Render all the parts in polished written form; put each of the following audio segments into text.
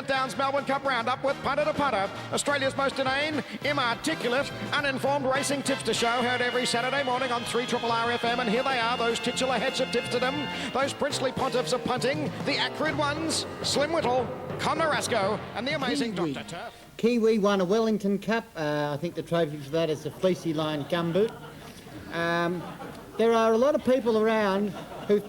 Downs Melbourne Cup roundup with punter to punter. Australia's most inane, inarticulate, uninformed racing tips to show. Heard every Saturday morning on 3RRR FM. And here they are, those titular heads of tipsterdom, those princely pontiffs of punting, the acrid ones, Slim Whittle, Con Marasco, and the amazing Dr. Turf. Kiwi won a Wellington Cup. I think the trophy for that is a fleecy line gumboot. There are a lot of people around who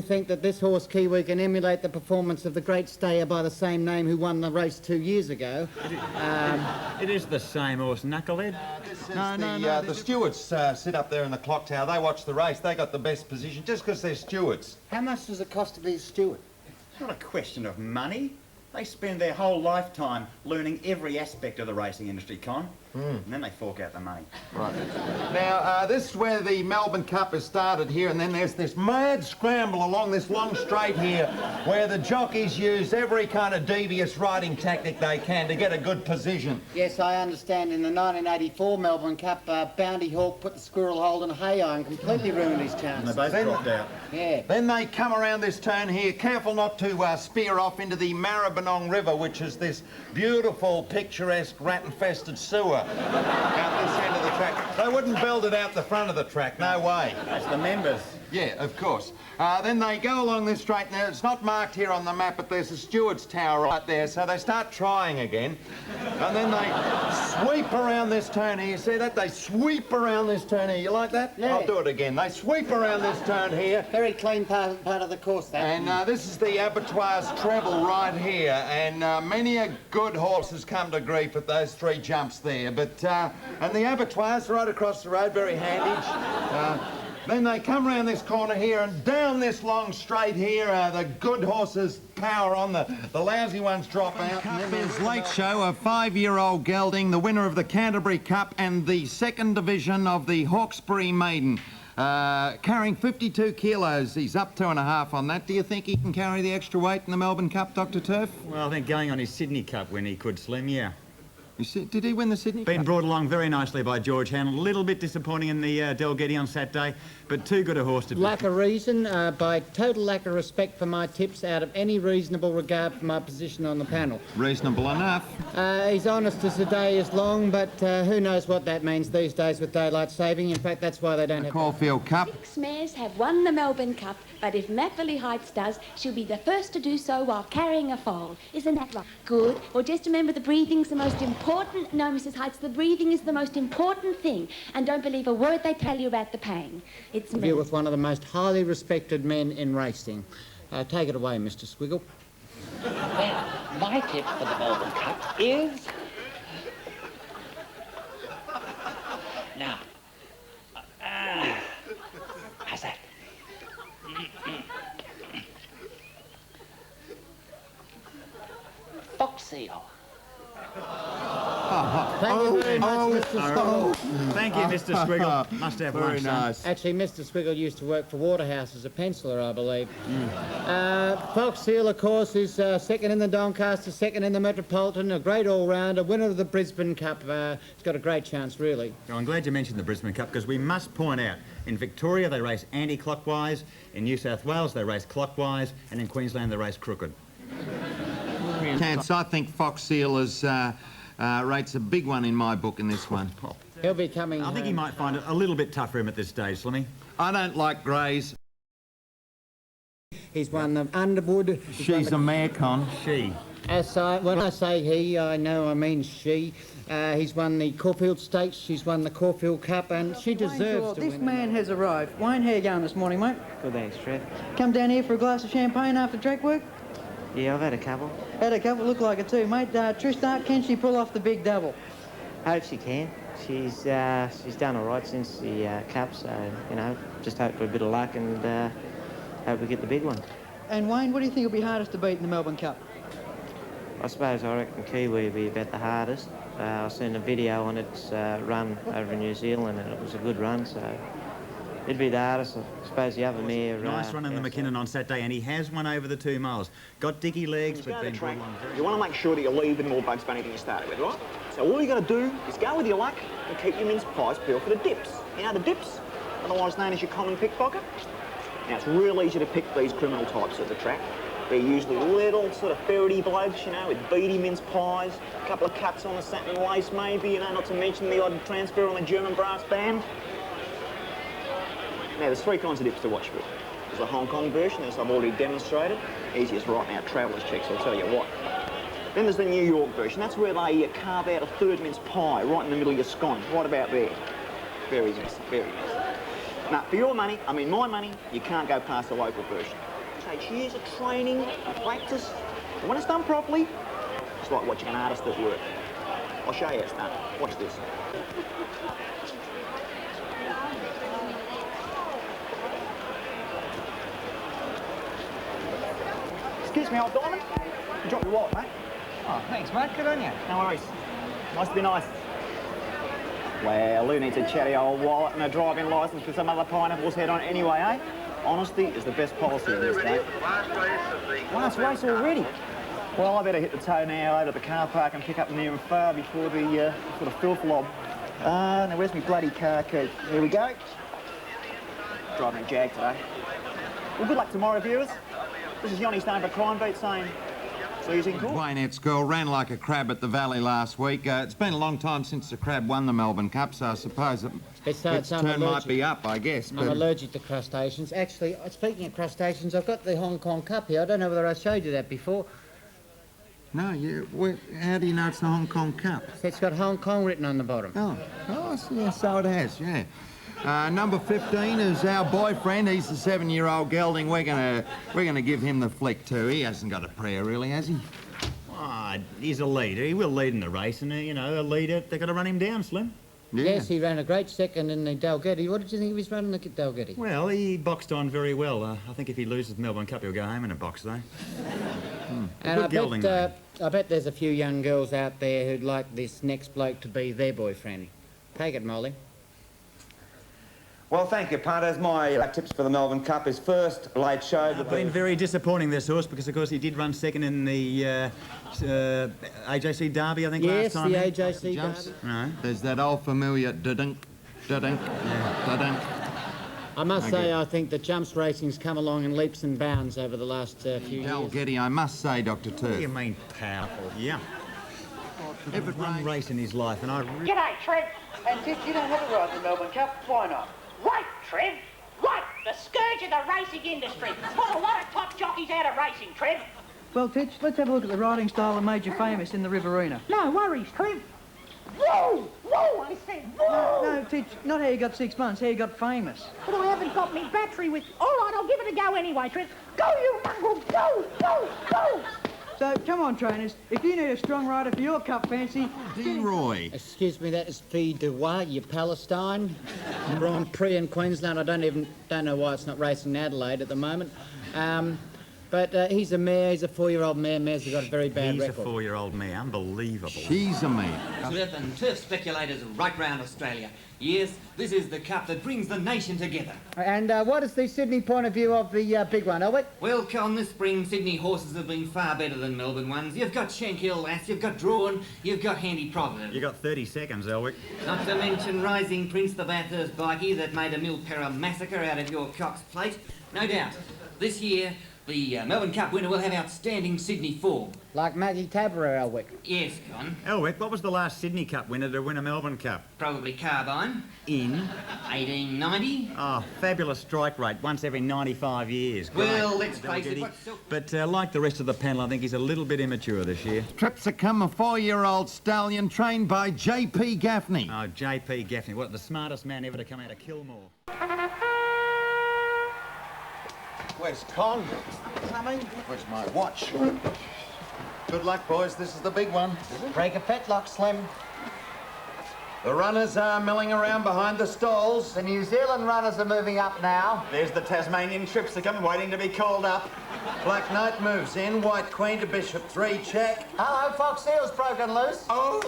think that this horse Kiwi can emulate the performance of the great stayer by the same name who won the race 2 years ago. It is the same horse, knucklehead. The stewards sit up there in the clock tower. They watch the race. They got the best position just because they're stewards. How much does it cost to be a steward? It's not a question of money. They spend their whole lifetime learning every aspect of the racing industry, Con. And then they fork out the money. Right. Now, this is where the Melbourne Cup has started here, and then there's this mad scramble along this long straight here where the jockeys use every kind of devious riding tactic they can to get a good position. Yes, I understand. In the 1984 Melbourne Cup, Bounty Hawk put the squirrel hold in a hay iron, completely ruined his chance. And they both dropped out. Yeah. Then they come around this turn here, careful not to spear off into the Maribyrnong River, which is this beautiful, picturesque, rat-infested sewer out this end of the track. They wouldn't build it out the front of the track, no way. That's the members. Yeah, of course. Then they go along this straight. Now, it's not marked here on the map, but there's a steward's tower right there, so they start trying again. And then they sweep around this turn here. You see that? They sweep around this turn here. You like that? Yeah. I'll do it again. They sweep around this turn here. Very clean part of the course, that. And this is the abattoir's treble right here, and many a good horse has come to grief at those 3 jumps there. But and the abattoir's right across the road, very handy. Then they come round this corner here and down this long straight here. The good horses power on, the lousy ones drop out. And then there's Late Show, a 5-year-old gelding, the winner of the Canterbury Cup and the 2nd division of the Hawkesbury Maiden. Carrying 52 kilos. He's up 2.5 on that. Do you think he can carry the extra weight in the Melbourne Cup, Dr. Turf? Well, I think going on his Sydney Cup when he could, Slim, yeah. Did he win the Sydney Cup? Been brought along very nicely by George Handel. A little bit disappointing in the Delgetty on Saturday, but too good a horse to beat. Lack of reason, by total lack of respect for my tips, out of any reasonable regard for my position on the panel. Reasonable enough. He's honest as the day is long, but who knows what that means these days with daylight saving. In fact, that's why they don't have... Caulfield Cup. 6 mares have won the Melbourne Cup, but if Mapperley Heights does, she'll be the first to do so while carrying a foal. Isn't that right? Good. Well, just remember the breathing's the most important... No, Mrs. Heights, the breathing is the most important thing. And don't believe a word they tell you about the pain. It's me. With one of the most highly respected men in racing. Take it away, Mr. Squiggle. Well, my tip for the Melbourne Cup is... Now, how's that? Fox seal. Thank you very much, Mr. Squiggle. Thank you, Mr. Squiggle. Must have Very lunch, nice. son. Actually, Mr. Squiggle used to work for Waterhouse as a penciler, I believe. Fox Seal, of course, is 2nd in the Doncaster, 2nd in the Metropolitan, a great all-rounder, winner of the Brisbane Cup. He's got a great chance, really. Well, I'm glad you mentioned the Brisbane Cup, because we must point out, in Victoria they race anti-clockwise, in New South Wales they race clockwise, and in Queensland they race crooked. Chance, I think Fox Seal is... rates a big one in my book in this one. He'll be coming I think he might find it a little bit tough for him at this stage, Slimmy. I don't like greys. He's won the Underwood. She's a mare, Con. She. When I say he, I know I mean she. He's won the Caulfield Stakes, she's won the Caulfield Cup, and she deserves to win. This man has arrived. Wayne, how you going this morning, mate? Good, thanks, Trev. Come down here for a glass of champagne after track work? Yeah, I've had a couple. Had a couple, look like it too, mate. Trish Dart, can she pull off the big double? Hope she can. She's done all right since the Cup, so, you know, just hope for a bit of luck and hope we get the big one. And Wayne, what do you think will be hardest to beat in the Melbourne Cup? I suppose I reckon Kiwi will be about the hardest. I've seen a video on its run over in New Zealand and it was a good run, so it'd be the hardest. I suppose the other mare... Nice run in the McKinnon on Saturday, and he has won over the 2 miles. Got dicky legs, but been brought along very... You want to make sure that you're leaving more Bugs Bunny than you started with, right? So all you got to do is go with your luck and keep your mince pies peeled for the dips. You know the dips? Otherwise known as your common pickpocket? Now, it's real easy to pick these criminal types at the track. They're usually little sort of ferrety blokes, you know, with beady mince pies, a couple of cuts on the satin lace maybe, you know, not to mention the odd transfer on the German brass band. Now, there's three kinds of dips to watch for. There's the Hong Kong version, as I've already demonstrated. Easiest right now, traveller's checks, I'll tell you what. Then there's the New York version. That's where they carve out a third mince pie right in the middle of your scones, right about there. Very messy, very messy. Now, for your money, I mean my money, you can't go past the local version. It takes years of training and practice. And when it's done properly, it's like watching an artist at work. I'll show you how it's done. Watch this. Excuse me, old diamond. You dropped your wallet, mate. Oh, thanks, mate. Good on you. No worries. Nice to be nice. Well, who needs a chatty old wallet and a driving licence with some other pineapple's head on it anyway, eh? Honesty is the best policy in this day. Last race already? Well, I better hit the toe now over to the car park and pick up near and far before the filth lob. Now where's my bloody car key? Here we go. Driving a Jag today. Well, good luck tomorrow, viewers. This is Yoni staying for Crime Beat saying, see you in court. Waynette's girl ran like a crab at the Valley last week. It's been a long time since the crab won the Melbourne Cup, so I suppose its turn might be up, I guess. I'm allergic to crustaceans. Actually, speaking of crustaceans, I've got the Hong Kong Cup here. I don't know whether I showed you that before. No, how do you know it's the Hong Kong Cup? It's got Hong Kong written on the bottom. Yeah, so it has, yeah. Number 15 is our boyfriend. He's the 7-year-old gelding. We're gonna give him the flick too. He hasn't got a prayer, really, has he? He's a leader. He will lead in the race, and you know, a leader, they've got to run him down, Slim. Yeah. Yes, he ran a great second in the Dalgety. What did you think of his run in the Dalgety? Well, he boxed on very well. I think if he loses the Melbourne Cup, he'll go home in a box, though. And Good gelding, I bet there's a few young girls out there who'd like this next bloke to be their boyfriend. Take it, Molly. Well, thank you, Punters. My tips for the Melbourne Cup is first, Late Show. Been very disappointing, this horse, because, of course, he did run second in the AJC Derby, I think, last time. Yes, the AJC Derby. Right. There's that old familiar da-dunk, da-dunk, da-dunk. I must say, I think the jumps racing's come along in leaps and bounds over the last few years. Dalgety, I must say, Dr. Turf. What do you mean, powerful? Yeah. Ever run race in his life, and I really... G'day, Trev. And Titch, you don't have a ride in the Melbourne Cup. Why not? Right, Trev. Right. The scourge of the racing industry. Put a lot of top jockeys out of racing, Trev. Well, Titch, let's have a look at the riding style that made you famous in the Riverina. No worries, Trev. Whoa! Whoa! I said whoa! No, Titch, not how you got 6 months, how you got famous. But I haven't got me battery with... All right, I'll give it a go anyway, Trev. Go, you mongrel! Go! Go! Go! So, come on, trainers. If you need a strong rider for your cup fancy... Roy. Excuse me, that is Fille de Roi, you Palestine. Grand Prix in Queensland. I don't know why it's not racing in Adelaide at the moment. But he's a mare. He's a 4-year-old mare. Mares have got a very bad record. He's a 4-year-old mare. Unbelievable. She's a mare. Turf and turf speculators right round Australia. Yes, this is the cup that brings the nation together. And what is the Sydney point of view of the big one, Elwick? Well, Con, this spring Sydney horses have been far better than Melbourne ones. You've got Shankill Lass, you've got Drawn, you've got Handy Providence. You got 30 seconds, Elwick. Not to mention Rising Prince, the Bathurst bikie that made a Milpera massacre out of your Cox plate. No doubt, this year the Melbourne Cup winner will have outstanding Sydney form. Like Maggie Tabberer, Elwick. Yes, Con. Elwick, what was the last Sydney Cup winner to win a Melbourne Cup? Probably Carbine. In? 1890. Oh, fabulous strike rate, once every 95 years. Great. Well, let's face it, But like the rest of the panel, I think he's a little bit immature this year. Tripsicum, a 4-year-old stallion trained by J.P. Gaffney. Oh, J.P. Gaffney, what, the smartest man ever to come out of Kilmore. Where's Con? Coming. Where's my watch? Good luck, boys. This is the big one. Break a fetlock, Slim. The runners are milling around behind the stalls. The New Zealand runners are moving up now. There's the Tasmanian Tripsicum waiting to be called up. Black Knight moves in. White Queen to Bishop 3, check. Hello, Fox Seal's broken loose. Oh.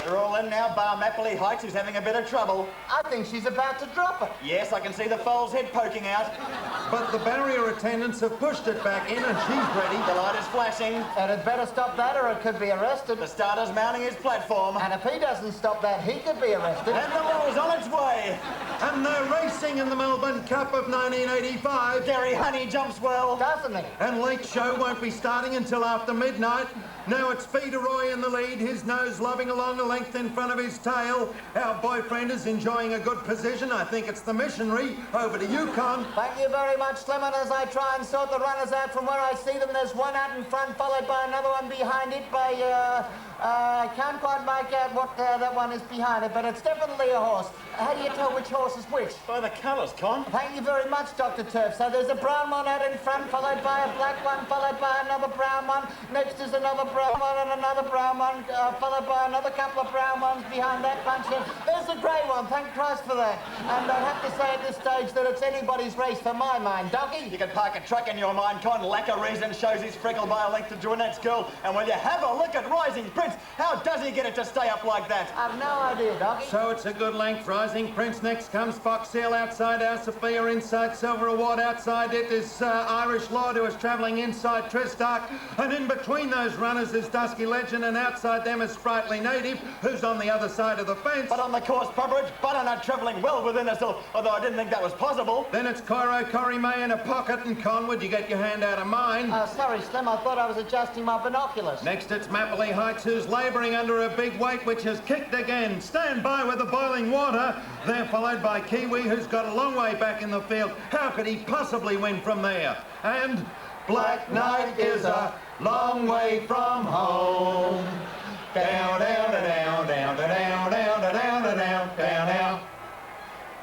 They're all in now, bar Mapley Heights, who's having a bit of trouble. I think she's about to drop it. Yes, I can see the foal's head poking out. But the barrier attendants have pushed it back in and she's ready. The light is flashing. And it better stop that or it could be arrested. The starter's mounting his platform. And if he doesn't stop that, he could be arrested. And the law's on its way. And they're racing in the Melbourne Cup of 1985. Gary Honey he jumps well. Doesn't he? And late show won't be starting until after midnight. Now it's Roy in the lead, his nose loving along a length in front of his tail. Our boyfriend is enjoying a good position. I think it's the missionary. Over to you, Con. Thank you very much, Slim. And as I try and sort the runners out from where I see them, there's one out in front, followed by another one behind it by, I can't quite make out what that one is behind it, but it's definitely a horse. How do you tell which horse is which? By the colours, Con. Thank you very much, Dr. Turf. So there's a brown one out in front, followed by a black one, followed by another brown one. Next is another brown one and another brown one, followed by another couple of brown ones behind that bunch. There's a grey one, thank Christ for that. And I have to say at this stage that it's anybody's race for my mind, Docky. You can park a truck in your mind, Con. Lack of reason shows his freckle by a length to Joanette's girl. And when you have a look at Rising Prince, how does he get it to stay up like that? I've no idea, Docky. So it's a good length. Rising Prince. Next comes Foxhill outside our Sophia, inside Silver Award. Outside it is Irish Lord, who is travelling inside Tristark. And in between those runners is Dusky Legend, and outside them is Sprightly Native, who's on the other side of the fence. But on the course, Burbridge, Butternut travelling well within herself, although I didn't think that was possible. Then it's Cairo, Corrie May in a pocket, and Conwood, you get your hand out of mine. Sorry, Slim, I thought I was adjusting my binoculars. Next it's Mappley Heights, who's labouring under a big weight, which has kicked again. Stand by with the boiling water. They're followed by Kiwi, who's got a long way back in the field. How could he possibly win from there? And Black Knight is a long way from home. Down, down, down, down, down, down, down, down, down, down, down,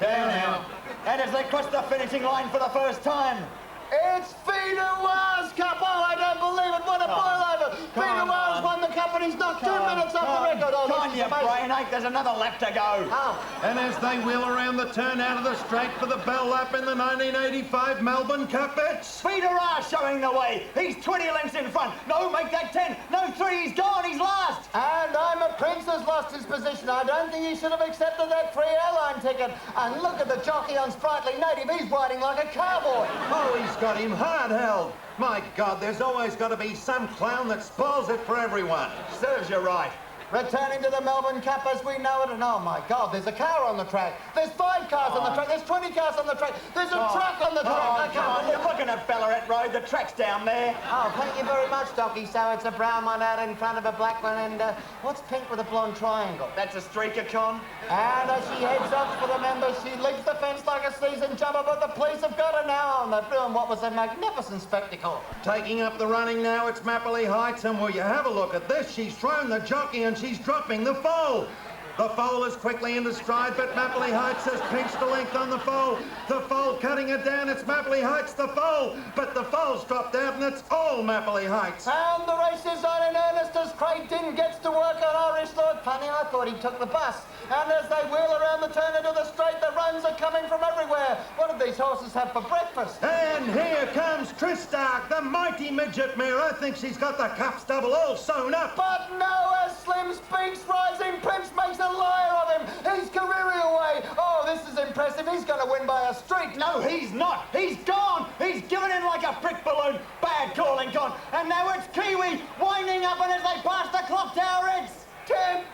down, down. And as they cross the finishing line for the first time, it's Feeder Wars Cup. Oh, I don't believe it. What a boil over. Feeder Wars won the cup and he's knocked 2 minutes off the record. Oh, Con, you brain ache, there's another lap to go. Oh. And as they wheel around the turn out of the straight for the bell lap in the 1985 Melbourne Cup, it's Feeder R showing the way. He's 20 lengths in front. No, make that 10. No, 3, he's gone. He's last. And I'm a Prince has lost his position. I don't think he should have accepted that free airline ticket. And look at the jockey on Sprightly Native. He's riding like a cowboy. Oh, he's got him hard held. My God, there's always got to be some clown that spoils it for everyone. Serves you right. Returning to the Melbourne Cup as we know it, and oh my God, there's a car on the track. There's 5 cars on the track. There's 20 cars on the track. There's a truck on the track. You're looking at Ballarat Road. The track's down there. Oh, thank you very much, Docky. So it's a brown one out in front of a black one, and what's pink with a blonde triangle? That's a streaker, Con. And as she heads off for the members, she leaps the fence like a seasoned jumper, but the police have got her now, and they're doing what was a magnificent spectacle. Taking up the running now, it's Mappley Heights, and will you have a look at this? She's thrown the jockey and she's dropping the foal. The foal is quickly into stride, but Mappley Heights has pinched a length on the foal. The foal cutting it down. It's Mappley Heights, the foal. But the foal's dropped out, and it's all Mappley Heights. And the race is on in earnest as Craig Din gets to work on Irish Lord. Funny, I thought he took the bus. And as they wheel around the turn into the straight, the runs are coming from everywhere. What did these horses have for breakfast? And here comes Tristark, the mighty midget mare. I think she's got the cup stubble all sewn up. But no, as Slim speaks, Rising Prince makes a liar of him. He's careering away. Oh, this is impressive. He's going to win by a streak. No, he's not. He's gone. He's given in like a brick balloon. Bad calling, Con. And now it's Kiwi winding up, and as they pass the clock tower, it's 3:10.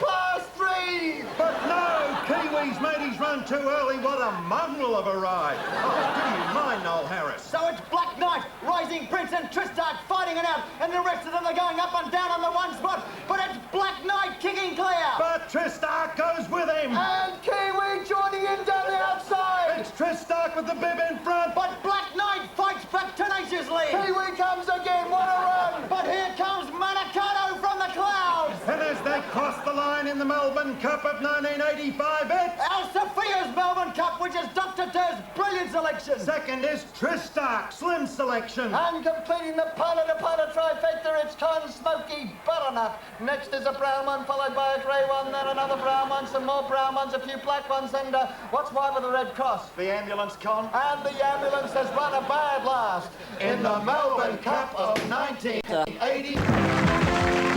But no, Kiwi's made his run too early. What a mongrel of a ride. Oh, do you mind, Noel Harris? So it's Black Knight, Rising Prince and Tristark fighting it out, and the rest of them are going up and down on the one spot, but it's Black Knight kicking clear. But Tristark goes with him. And Kiwi joining in down the outside. It's Tristark with the bib in front. But Black Knight fights back tenaciously. Kiwi comes again, what a run. But here comes Manicato from the clouds. And as they cross the line in the Melbourne Cup of 1985, it's Our Sophia's Melbourne Cup, which is Dr. Ter's brilliant selection. Second is Tristark, slim selection. And completing the Punter trifecta, it's Con Smoky Butternut. Next is a brown one, followed by a grey one, then another brown one, some more brown ones, a few black ones, and what's wide with the Red Cross? The ambulance, Con. And the ambulance has run a bad last in the Melbourne Cup of 1980.